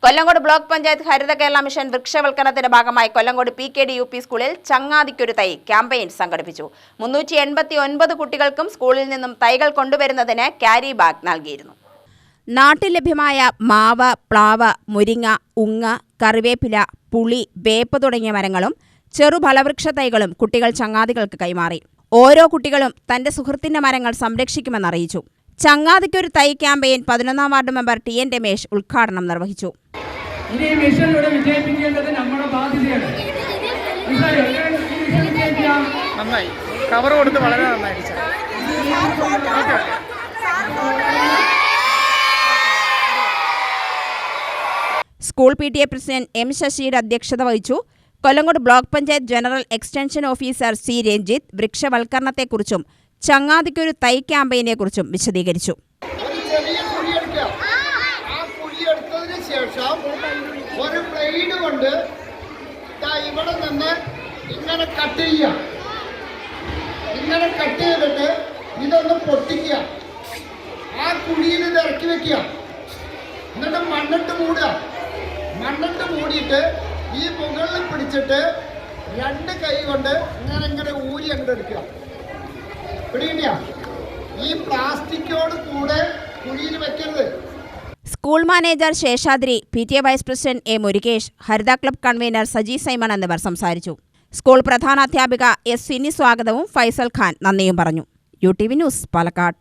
Kollengode block panchayat ഹരിത Kerala mission വൃക്ഷവൽക്കരണത്തിന്റെ ഭാഗമായി Kollengode PKD UP സ്കൂളിൽ ചങ്ങാതിക്കൊരു തൈ ക്യാമ്പയിൻ സംഘടിപ്പിച്ചു. 389 കുട്ടികൾക്കും സ്കൂളിൽ നിന്നും തൈകൾ കൊണ്ടുവരുന്നതിന് ക്യാരി ബാഗ് നൽകിയിരുന്നു. നാട്ടിൽ ലഭ്യമായ മാവ്, പ്ലാവ്, മുരിങ്ങ, ഉങ്ങ്, കറിവേപ്പില, പുളി, വേപ്പ് തുടങ്ങിയ മരങ്ങളും ചെറുഫലവൃക്ഷ തൈകളും കുട്ടികൾ ചങ്ങാതികൾക്ക് കൈമാറി. ഓരോ കുട്ടികളും തന്റെ സുഹൃത്തിന്റെ മരങ്ങൾ സംരക്ഷിക്കുമെന്നറിയിച്ചു. ചങ്ങാതിക്കൊരു തൈ campaign 11ാം ward member TN Ramesh ഉദ്ഘാടനം നിർവഹിച്ചു. ഇനി ഈ മിഷൻ ഇവിടെ വിജയിപ്പിക്കേണ്ടത് നമ്മുടെ ബാധ്യതയാണ്. നന്നായി കവർ കൊടുത്ത് വളരെ നന്നായി. സ്കൂൾ PTA പ്രസിഡന്റ് M ശശിയുടെ അധ്യക്ഷത വഹിച്ചു. Kollengode block panchayat general extension officer C Ranjith വൃക്ഷവൽക്കരണത്തെക്കുറിച്ചും ചങ്ങാതിക്കൊരു തൈ ക്യാമ്പയിനെക്കുറിച്ചും വിശദീകരിച്ചു. ഒരു ബ്ലേഡ് കൊണ്ട് ഇവിടെ നിന്ന് ഇങ്ങനെ കട്ട് ചെയ്യുക, ഇങ്ങനെ കട്ട് ചെയ്തിട്ട് ഇതൊന്ന് പൊട്ടിക്കുക, ആ കുഴിയിൽ ഇത് ഇറക്കി വെക്കുക, എന്നിട്ട് മണ്ണിട്ട് മൂടുക. മണ്ണിട്ട് മൂടിയിട്ട് ഈ മുകളിൽ പിടിച്ചിട്ട് 2 കൈ കൊണ്ട് ഇങ്ങനെ ഊരി അങ്ങോട്ട് എടുക്കുക. പിടിയില്ല, ഈ പ്ലാസ്റ്റിക്കോട് കൂടെ കുഴിയിൽ വെക്കരുത്. School manager Seshadri, PTA vice president A Murukesh, Haritha club convener Saji Simon എന്നിവർ സംസാരിച്ചു. സ്കൂൾ പ്രധാനാധ്യാപിക S സിനി സ്വാഗതവും ഫൈസൽ ഖാൻ നന്ദിയും പറഞ്ഞു. UTV news, Palakkad.